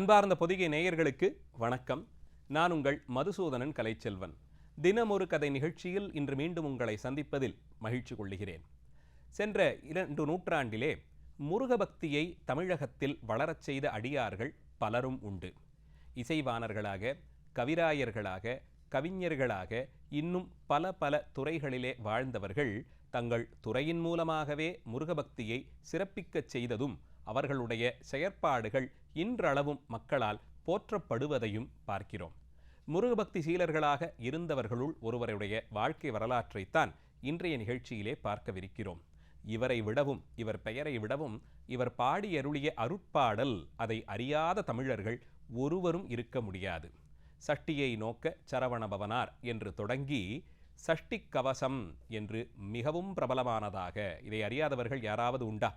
அன்பார்ந்த பொதிகை நேயர்களுக்கு வணக்கம். நான் உங்கள் மதுசூதனன் கலைச்செல்வன். தினமொரு கதை நிகழ்ச்சியில் இன்று மீண்டும் உங்களை சந்திப்பதில் மகிழ்ச்சி கொள்ளுகிறேன். சென்ற 2 நூற்றாண்டிலே முருக பக்தியை தமிழகத்தில் வளரச் செய்த அடியார்கள் பலரும் உண்டு. இசைவாணர்களாக, கவிராயர்களாக, கவிஞர்களாக இன்னும் பல துறைகளிலே வாழ்ந்தவர்கள் தங்கள் துறையின் மூலமாகவே முருகபக்தியை சிறப்பிக்கச் செய்ததும் அவர்களுடைய செயற்பாடுகள் இன்றளவும் மக்களால் போற்றப்படுவதையும் பார்க்கிறோம். முருகபக்தி சீலர்களாக இருந்தவர்களுள் ஒருவருடைய வாழ்க்கை வரலாற்றைத்தான் இன்றைய நிகழ்ச்சியிலே பார்க்கவிருக்கிறோம். இவரை விடவும், இவர் பெயரை விடவும், இவர் பாடியருளிய அருட்பாடல் அதை அறியாத தமிழர்கள் ஒருவரும் இருக்க முடியாது. சஷ்டியை நோக்க சரவணபவனார் என்று தொடங்கி சஷ்டி கவசம் என்று மிகவும் பிரபலமானதாக, இதை அறியாதவர்கள் யாராவது உண்டா?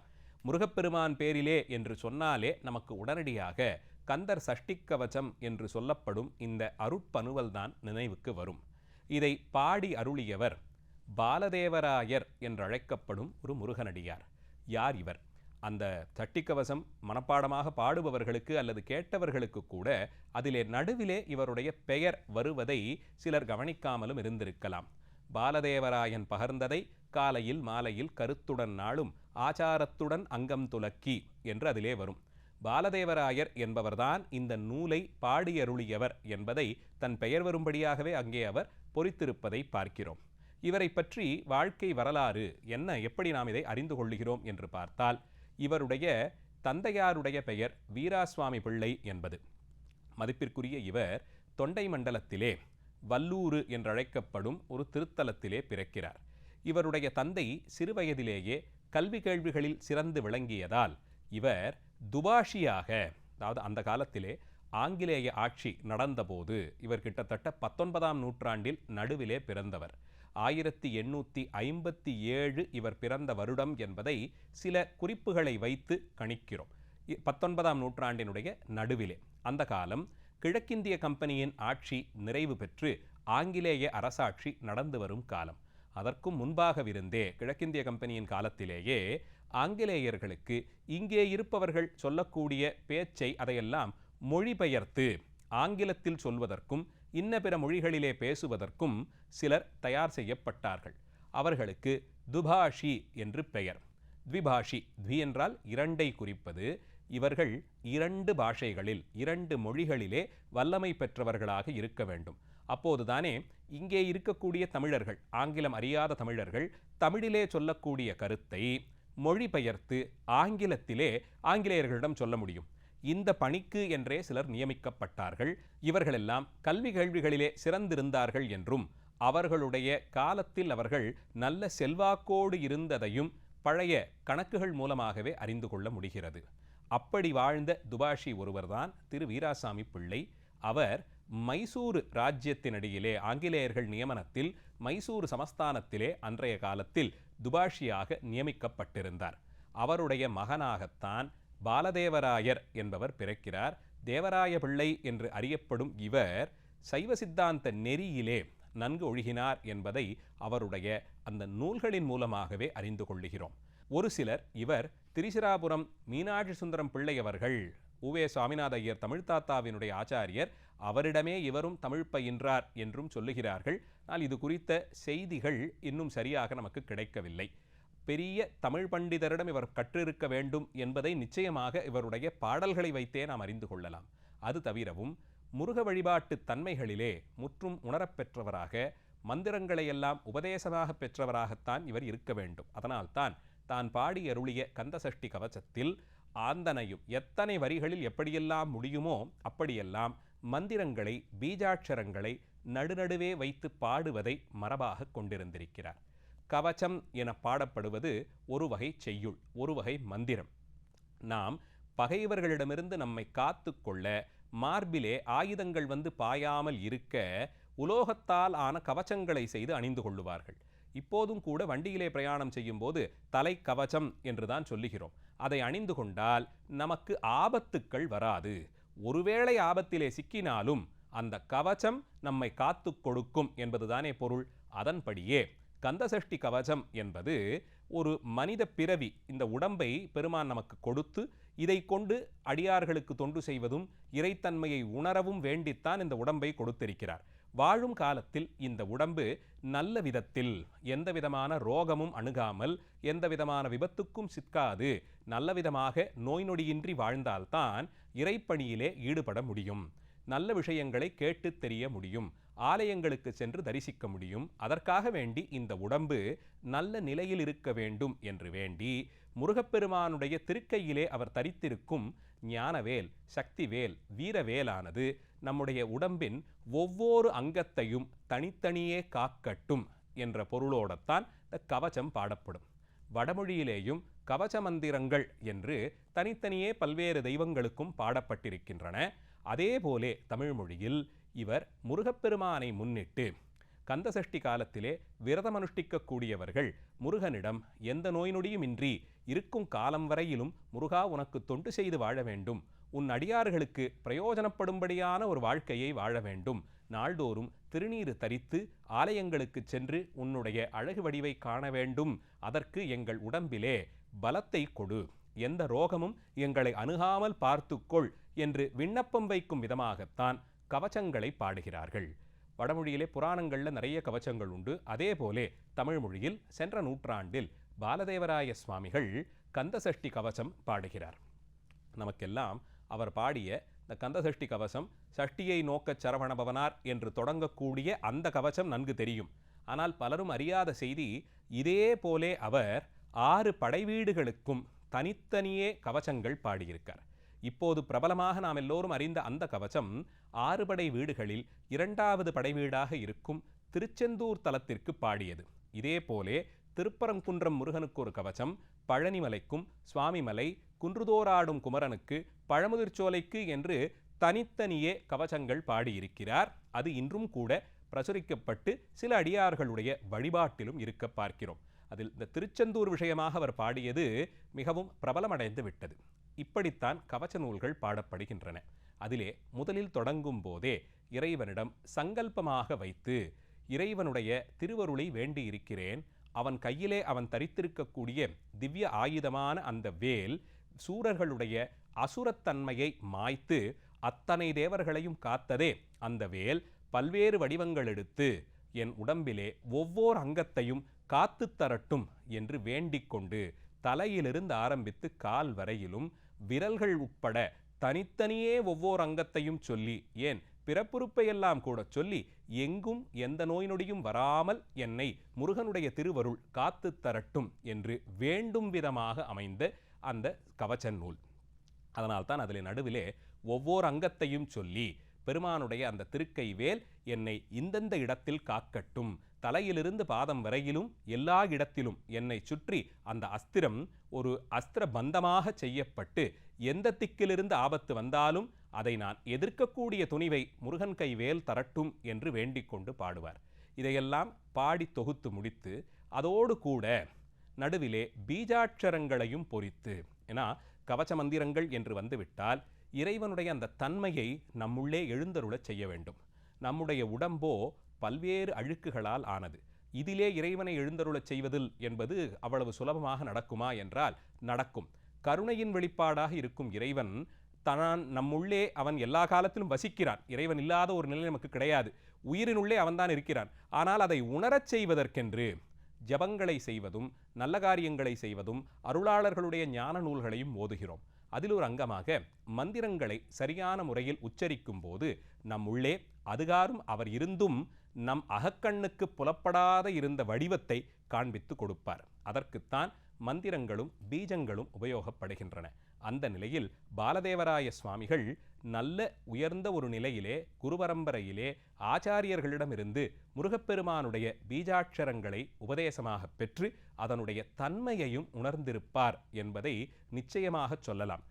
முருகப்பெருமான் பேரிலே என்று சொன்னாலே நமக்கு உடனடியாக கந்தர் சஷ்டி கவசம் என்று சொல்லப்படும் இந்த அருட்பனுவல்தான் நினைவுக்கு வரும். இதை பாடி அருளியவர் பாலதேவராயர் என்றழைக்கப்படும் ஒரு முருகனடியார். யார் இவர்? அந்த சஷ்டிக்கவசம் மனப்பாடமாக பாடுபவர்களுக்கு அல்லது கேட்டவர்களுக்கு கூட அதிலே நடுவிலே இவருடைய பெயர் வருவதை சிலர் கவனிக்காமலும் இருந்திருக்கலாம். பாலதேவராயன் பகர்ந்ததை காலையில் மாலையில் கருத்துடன் நாளும் ஆச்சாரத்துடன் அங்கம் துலக்கி என்று அதிலே வரும். பாலதேவராயர் என்பவர்தான் இந்த நூலை பாடியருளியவர் என்பதை தன் பெயர் வரும்படியாகவே அங்கே அவர் பொறித்திருப்பதை பார்க்கிறோம். இவரை பற்றி வாழ்க்கை வரலாறு என்ன, எப்படி நாம் இதை அறிந்து கொள்கிறோம் என்று பார்த்தால், இவருடைய தந்தையாருடைய பெயர் வீராசுவாமி பிள்ளை என்பது. மதிப்பிற்குரிய இவர் தொண்டை மண்டலத்திலே வல்லூறு என்றழைக்கப்படும் ஒரு திருத்தலத்திலே பிறக்கிறார். இவருடைய தந்தை சிறுவயதிலேயே கல்வி கேள்விகளில் சிறந்து விளங்கியதால் இவர் துபாஷியாக, அதாவது அந்த காலத்திலே ஆங்கிலேய ஆட்சி நடந்தபோது இவர் கிட்டத்தட்ட 19ஆம் நூற்றாண்டில் நடுவிலே பிறந்தவர். 1857 இவர் பிறந்த வருடம் என்பதை சில குறிப்புகளை வைத்து கணிக்கிறோம். 19ஆம் நூற்றாண்டினுடைய நடுவிலே. அந்த காலம் கிழக்கிந்திய கம்பெனியின் ஆட்சி நிறைவு பெற்று ஆங்கிலேய அரசாட்சி நடந்து வரும் காலம். அதற்கும் முன்பாகவிருந்தே கிழக்கிந்திய கம்பெனியின் காலத்திலேயே ஆங்கிலேயர்களுக்கு இங்கே இருப்பவர்கள் சொல்லக்கூடிய பேச்சை அதையெல்லாம் மொழிபெயர்த்து ஆங்கிலத்தில் சொல்வதற்கும் இன்ன பிற மொழிகளிலே பேசுவதற்கும் சிலர் தயார் செய்யப்பட்டார்கள். அவர்களுக்கு துபாஷி என்று பெயர். த்விபாஷி, த்வி என்றால் இரண்டை குறிப்பது. இவர்கள் 2 பாஷைகளில் 2 மொழிகளிலே வல்லமை பெற்றவர்களாக இருக்க வேண்டும். அப்போதுதானே இங்கே இருக்கக்கூடிய தமிழர்கள், ஆங்கிலம் அறியாத தமிழர்கள், தமிழிலே சொல்லக்கூடிய கருத்தை மொழிபெயர்த்து ஆங்கிலத்திலே ஆங்கிலேயர்களிடம் சொல்ல முடியும். இந்த பணிக்கு என்றே சிலர் நியமிக்கப்பட்டார்கள். இவர்களெல்லாம் கல்வி கேள்விகளிலே சிறந்திருந்தார்கள் என்றும் அவர்களுடைய காலத்தில் அவர்கள் நல்ல செல்வாக்கோடு இருந்ததையும் பழைய கணக்குகள் மூலமாகவே அறிந்து கொள்ள முடிகிறது. அப்படி வாழ்ந்த துபாஷி ஒருவர்தான் திரு வீராசாமி பிள்ளை. அவர் மைசூரு ராஜ்யத்தினடியிலே ஆங்கிலேயர்கள் நியமனத்தில் மைசூரு சமஸ்தானத்திலே அன்றைய காலத்தில் துபாஷியாக நியமிக்கப்பட்டிருந்தார். அவருடைய மகனாகத்தான் பாலதேவராயர் என்பவர் பிறக்கிறார். தேவராய பிள்ளை என்று அறியப்படும் இவர் சைவ சித்தாந்த நெறியிலே நன்கு ஒழுகினார் என்பதை அவருடைய அந்த நூல்களின் மூலமாகவே அறிந்து கொள்ளுகிறோம். ஒரு சிலர் இவர் திரிசிராபுரம் மீனாட்சி சுந்தரம் பிள்ளை அவர்கள், உவே சுவாமிநாத ஐயர் தமிழ்தாத்தாவினுடைய ஆச்சாரியர், அவரிடமே இவரும் தமிழ் பயின்றார் என்றும் சொல்லுகிறார்கள். ஆனால் இது குறித்த செய்திகள் இன்னும் சரியாக நமக்கு கிடைக்கவில்லை. பெரிய தமிழ் பண்டிதரிடம் இவர் கற்றிருக்க வேண்டும் என்பதை நிச்சயமாக இவருடைய பாடல்களை வைத்தே நாம் அறிந்து கொள்ளலாம். அது தவிரவும் முருக வழிபாட்டு தன்மைகளிலே முற்றும் உணரப்பெற்றவராக, மந்திரங்களையெல்லாம் உபதேசமாக பெற்றவராகத்தான் இவர் இருக்க வேண்டும். அதனால்தான் தான் பாடி அருளிய கந்தசஷ்டி கவசத்தில் ஆந்தனையும் எத்தனை வரிகளில் எப்படியெல்லாம் முடியுமோ அப்படியெல்லாம் மந்திரங்களை, பீஜாட்சரங்களை நடுநடுவே வைத்து பாடுவதை மரபாக கொண்டிருந்திருக்கிறார். கவச்சம் என பாடப்படுவது ஒரு வகை செய்யுள், ஒரு வகை மந்திரம். நாம் பகைவர்களிடமிருந்து நம்மை காத்து கொள்ள மார்பிலே ஆயுதங்கள் வந்து பாயாமல் இருக்க உலோகத்தால் ஆன கவச்சங்களை செய்து அணிந்து கொள்ளுவார்கள். இப்போதும் கூட வண்டியிலே பிரயாணம் செய்யும் போது தலை கவச்சம் என்றுதான் சொல்லுகிறோம். அதை அணிந்து கொண்டால் நமக்கு ஆபத்துக்கள் வராது. ஒருவேளை ஆபத்திலே சிக்கினாலும் அந்த கவச்சம் நம்மை காத்து கொடுக்கும் என்பதுதானே பொருள். அதன்படியே கந்தசஷ்டி கவசம் என்பது ஒரு மனித பிறவி, இந்த உடம்பை பெருமான் நமக்கு கொடுத்து இதை கொண்டு அடியார்களுக்கு தொண்டு செய்வதும் இறைத்தன்மையை உணரவும் வேண்டித்தான் இந்த உடம்பை கொடுத்திருக்கிறார். வாழும் காலத்தில் இந்த உடம்பு நல்ல விதத்தில் எந்த விதமான ரோகமும் அணுகாமல் எந்த விதமான விபத்துக்கும் சிக்காது நல்ல விதமாக நோய் நொடியின்றி வாழ்ந்தால்தான் இறைப்பணியிலே ஈடுபட முடியும், நல்ல விஷயங்களை கேட்டு தெரிய முடியும், ஆலயங்களுக்கு சென்று தரிசிக்க முடியும். அதற்காக வேண்டி இந்த உடம்பு நல்ல நிலையில் இருக்க வேண்டும் என்று வேண்டி முருகப்பெருமானுடைய திருக்கையிலே அவர் தரித்திருக்கும் ஞானவேல், சக்திவேல், வீரவேலானது நம்முடைய உடம்பின் ஒவ்வொரு அங்கத்தையும் தனித்தனியே காக்கட்டும் என்ற பொருளோடத்தான் இந்த கவச்சம் பாடப்படும். வடமொழியிலேயும் கவச்ச மந்திரங்கள் என்று தனித்தனியே பல்வேறு தெய்வங்களுக்கும் பாடப்பட்டிருக்கின்றன. அதேபோலே தமிழ் மொழியில் இவர் முருகப்பெருமானை முன்னிட்டு கந்தசஷ்டி காலத்திலே விரதம் அனுஷ்டிக்கக்கூடியவர்கள் முருகனிடம் எந்த நோய் நொடியும் இன்றி இருக்கும் காலம் வரையிலும் முருகா உனக்கு தொண்டு செய்து வாழ வேண்டும், உன் அடியார்களுக்கு பிரயோஜனப்படும்படியான ஒரு வாழ்க்கையை வாழ வேண்டும், நாள்தோறும் திருநீறு தரித்து ஆலயங்களுக்கு சென்று உன்னுடைய அழகு வடிவை காண வேண்டும், அதற்கு எங்கள் உடம்பிலே பலத்தை கொடு, எந்த ரோகமும் எங்களை அணுகாமல் பார்த்துக்கொள் என்று விண்ணப்பம் வைக்கும் விதமாகத்தான் கவச்சங்களை பாடுகிறார்கள். வடமொழியிலே புராணங்களில் நிறைய கவச்சங்கள் உண்டு. அதே போலே தமிழ் மொழியில் சென்ற நூற்றாண்டில் பாலதேவராய சுவாமிகள் கந்தசஷ்டி கவசம் பாடுகிறார். நமக்கெல்லாம் அவர் பாடிய இந்த கந்தசஷ்டி கவசம் சஷ்டியை நோக்கச் சரவணபவனார் என்று தொடங்கக்கூடிய அந்த கவசம் நன்கு தெரியும். ஆனால் பலரும் அறியாத செய்தி, இதே போலே அவர் 6 படைவீடுகளுக்கும் தனித்தனியே கவச்சங்கள் பாடியிருக்கார். இப்போது பிரபலமாக நாம் எல்லோரும் அறிந்த அந்த கவச்சம் 6 படை வீடுகளில் 2வது படைவீடாக இருக்கும் திருச்செந்தூர் தலத்திற்கு பாடியது. இதே போலே திருப்பரங்குன்றம் முருகனுக்கு ஒரு கவச்சம், பழனிமலைக்கும் சுவாமிமலை, குன்றுதோறாடும் குமரனுக்கு, பழமுதிர்ச்சோலைக்கு என்று தனித்தனியே கவச்சங்கள் பாடியிருக்கிறார். அது இன்றும் கூட பிரசுரிக்கப்பட்டு சில அடியார்களுடைய வழிபாட்டிலும் இருக்க பார்க்கிறோம். அதில் இந்த திருச்செந்தூர் விஷயமாக அவர் பாடியது மிகவும் பிரபலமடைந்து விட்டது. இப்படித்தான் கவச்ச நூல்கள் பாடப்படுகின்றன. அதிலே முதலில் தொடங்கும் போதே இறைவனிடம் சங்கல்பமாக வைத்து இறைவனுடைய திருவருளை வேண்டி இருக்கிறேன், அவன் கையிலே அவன் தரித்திருக்கக்கூடிய திவ்ய ஆயுதமான அந்த வேல் சூரர்களுடைய அசுரத்தன்மையை மாய்த்து அத்தனை தேவர்களையும் காத்ததே அந்த வேல் பல்வேறு வடிவங்கள் எடுத்து என் உடம்பிலே ஒவ்வொரு அங்கத்தையும் காத்து தரட்டும் என்று வேண்டிக் கொண்டு தலையிலிருந்து ஆரம்பித்து கால் வரையிலும் விரல்கள் உட்பட தனித்தனியே ஒவ்வொரு அங்கத்தையும் சொல்லி, ஏன் பிறப்புறுப்பையெல்லாம் கூட சொல்லி, எங்கும் எந்த நோய் நொடியும் வராமல் என்னை முருகனுடைய திருவருள் காத்து தரட்டும் என்று வேண்டும் விதமாக அமைந்த அந்த கவச்ச நூல். அதனால்தான் அதில் நடுவிலே ஒவ்வொரு அங்கத்தையும் சொல்லி பெருமானுடைய அந்த திருக்கை வேல் என்னை இந்தந்த இடத்தில் காக்கட்டும், தலையிலிருந்து பாதம் வரையிலும் எல்லா இடத்திலும் என்னை சுற்றி அந்த அஸ்திரம் ஒரு அஸ்திர பந்தமாக செய்யப்பட்டு எந்த திக்கிலிருந்து ஆபத்து வந்தாலும் அதை நான் எதிர்க்கக்கூடிய துணிவை முருகன் கை வேல் தரட்டும் என்று வேண்டிக் கொண்டு பாடுவார். இதையெல்லாம் பாடி தொகுத்து முடித்து அதோடு கூட நடுவிலே பீஜாட்சரங்களையும் பொறித்து, ஏன்னா கவச்ச மந்திரங்கள் என்று வந்துவிட்டால் இறைவனுடைய அந்த தன்மையை நம்முள்ளே எழுந்தருளச் செய்ய வேண்டும். நம்முடைய உடம்போ பல்வேறு அழுக்குகளால் ஆனது. இதிலே இறைவனை எழுந்தருளச் செய்வதில் என்பது அவ்வளவு சுலபமாக நடக்குமா என்றால் நடக்கும். கருணையின் வெளிப்பாடாக இருக்கும் இறைவன் தான் நம்முள்ளே அவன் எல்லா காலத்திலும் வசிக்கிறான். இறைவன் இல்லாத ஒரு நிலை நமக்கு கிடையாது. உயிரினுள்ளே அவன்தான் இருக்கிறான். ஆனால் அதை உணரச் செய்வதற்கென்று ஜபங்களை செய்வதும் நல்ல காரியங்களை செய்வதும் அருளாளர்களுடைய ஞான நூல்களையும் ஓதுகிறோம். அதில் ஒரு அங்கமாக மந்திரங்களை சரியான முறையில் உச்சரிக்கும் போது நம் உள்ளே அதுகாரும் அவர் இருந்தும் நம் அகக்கண்ணுக்கு புலப்படாத இருந்த வடிவத்தை காண்பித்து கொடுப்பார். அதற்குத்தான் மந்திரங்களும் பீஜங்களும் உபயோகப்படுகின்றன. அந்த நிலையில் பாலதேவராய சுவாமிகள் நல்ல உயர்ந்த ஒரு நிலையிலே குருபரம்பரையிலே ஆச்சாரியர்களிடமிருந்து முருகப்பெருமானுடைய பீஜாட்சரங்களை உபதேசமாக பெற்று அதனுடைய தன்மையையும் உணர்ந்திருப்பார் என்பதை நிச்சயமாக சொல்லலாம்.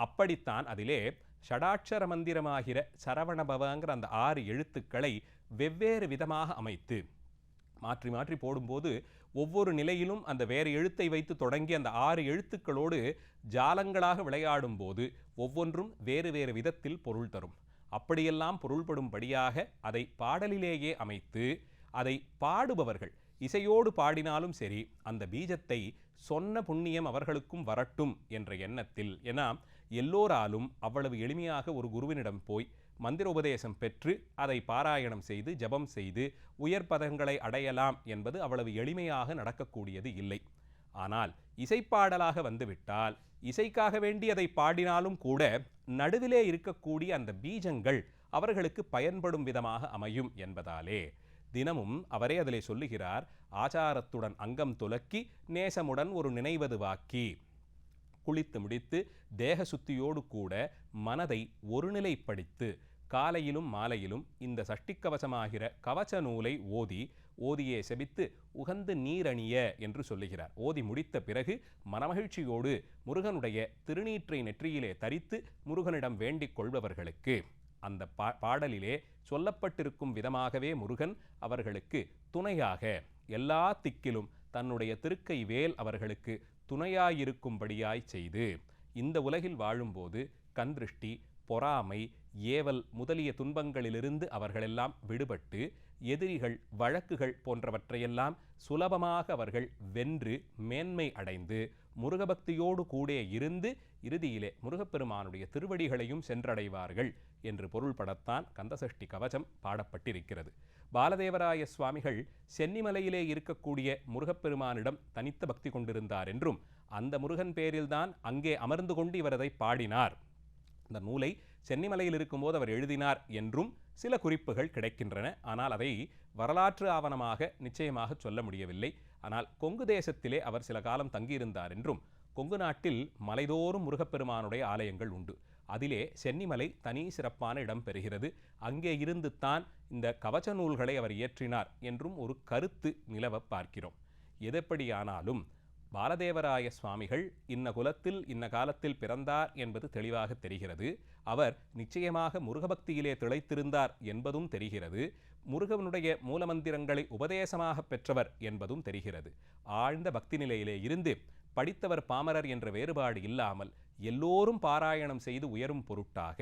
அப்படித்தான் அதிலே ஷடாட்சர மந்திரமாகிற சரவணபவங்கிற அந்த 6 எழுத்துக்களை வெவ்வேறு விதமாக அமைத்து மாற்றி மாற்றி போடும்போது ஒவ்வொரு நிலையிலும் அந்த வேறு எழுத்தை வைத்து தொடங்கி அந்த 6 எழுத்துக்களோடு ஜாலங்களாக விளையாடும் போது ஒவ்வொன்றும் வேறு வேறு விதத்தில் பொருள் தரும். அப்படியெல்லாம் பொருள்படும்படியாக அதை பாடலிலேயே அமைத்து அதை பாடுபவர்கள் இசையோடு பாடினாலும் சரி அந்த பீஜத்தை சொன்ன புண்ணியம் அவர்களுக்கும் வரட்டும் என்ற எண்ணத்தில். ஏன்னா எல்லோராலும் அவ்வளவு எளிமையாக ஒரு குருவினிடம் போய் மந்திர உபதேசம் பெற்று அதை பாராயணம் செய்து ஜபம் செய்து உயர் பதங்களை அடையலாம் என்பது அவ்வளவு எளிமையாக நடக்கக்கூடியது இல்லை. ஆனால் இசைப்பாடலாக வந்துவிட்டால் இசைக்காக வேண்டி அதை பாடினாலும் கூட நடுவிலே இருக்கக்கூடிய அந்த பீஜங்கள் அவர்களுக்கு பயன்படும் விதமாக அமையும் என்பதாலே தினமும் அவரே அதிலே சொல்லுகிறார், ஆச்சாரத்துடன் அங்கம் துலக்கி நேசமுடன் ஒரு நினைவது வாக்கி. குளித்து முடித்து தேக சுத்தியோடு கூட மனதை ஒருநிலைப்படுத்து காலையிலும் மாலையிலும் இந்த சஷ்டிக்கவசமாகிற கவச நூலை ஓதியே செபித்து உகந்து நீரணிய என்று சொல்லுகிறார். ஓதி முடித்த பிறகு மனமகிழ்ச்சியோடு முருகனுடைய திருநீற்றை நெற்றியிலே தரித்து முருகனிடம் வேண்டிக் கொள்பவர்களுக்கு அந்த பாடலிலே சொல்லப்பட்டிருக்கும் விதமாகவே முருகன் அவர்களுக்கு துணையாக எல்லா திக்கிலும் தன்னுடைய திருக்கை வேல் அவர்களுக்கு துணையாயிருக்கும்படியாய் செய்து இந்த உலகில் வாழும்போது கண்திருஷ்டி, பொறாமை, ஏவல் முதலிய துன்பங்களிலிருந்து அவர்களெல்லாம் விடுபட்டு எதிரிகள், வழக்குகள் போன்றவற்றையெல்லாம் சுலபமாக அவர்கள் வென்று மேன்மை அடைந்து முருகபக்தியோடு கூட இருந்து இறுதியிலே முருகப்பெருமானுடைய திருவடிகளையும் சென்றடைவார்கள் என்று பொருள்படத்தான் கந்தசஷ்டி கவசம் பாடப்பட்டிருக்கிறது. பாலதேவராய சுவாமிகள் சென்னிமலையிலே இருக்கக்கூடிய முருகப்பெருமானிடம் தனித்த பக்தி கொண்டிருந்தார் என்றும் அந்த முருகன் பேரில்தான் அங்கே அமர்ந்து கொண்டு இவர் அதை பாடினார், அந்த நூலை சென்னிமலையில் இருக்கும்போது அவர் எழுதினார் என்றும் சில குறிப்புகள் கிடைக்கின்றன. ஆனால் அதை வரலாற்று ஆவணமாக நிச்சயமாக சொல்ல முடியவில்லை. ஆனால் கொங்கு தேசத்திலே அவர் சில காலம் தங்கியிருந்தார் என்றும் கொங்கு நாட்டில் மலைதோறும் முருகப்பெருமானுடைய ஆலயங்கள் உண்டு. அதிலே சென்னிமலை தனி சிறப்பான இடம் பெறுகிறது. அங்கே இருந்து தான் இந்த கவச நூல்களை அவர் இயற்றினார் என்றும் ஒரு கருத்து நிலவ பார்க்கிறோம். எதெப்படியானாலும் பாலதேவராய சுவாமிகள் இன்ன குலத்தில் இன்ன காலத்தில் பிறந்தார் என்பது தெளிவாக தெரிகிறது. அவர் நிச்சயமாக முருகபக்தியிலே திளைத்திருந்தார் என்பதும் தெரிகிறது. முருகனுடைய மூலமந்திரங்களை உபதேசமாக பெற்றவர் என்பதும் தெரிகிறது. ஆழ்ந்த பக்தி நிலையிலே இருந்து படித்தவர் பாமரர் என்ற வேறுபாடு இல்லாமல் எல்லோரும் பாராயணம் செய்து உயரும் பொருட்டாக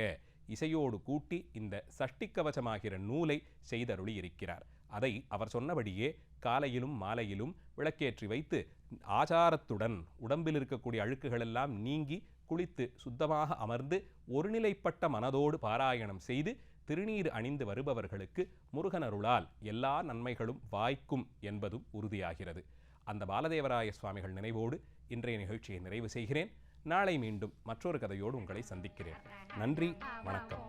இசையோடு கூட்டி இந்த சஷ்டிக்கவசமாகிற நூலை செய்தருளி இருக்கிறார். அதை அவர் சொன்னபடியே காலையிலும் மாலையிலும் விளக்கேற்றி வைத்து ஆச்சாரத்துடன் உடம்பில் இருக்கக்கூடிய அழுக்குகளெல்லாம் நீங்கி குளித்து சுத்தமாக அமர்ந்து ஒருநிலைப்பட்ட மனதோடு பாராயணம் செய்து திருநீர் அணிந்து வருபவர்களுக்கு முருகனருளால் எல்லா நன்மைகளும் வாய்க்கும் என்பதும் உறுதியாகிறது. அந்த பாலதேவராய சுவாமிகள் நினைவோடு இன்றைய நிகழ்ச்சியை நிறைவு செய்கிறேன். நாளை மீண்டும் மற்றொரு கதையோடு உங்களை சந்திக்கிறேன். நன்றி, வணக்கம்.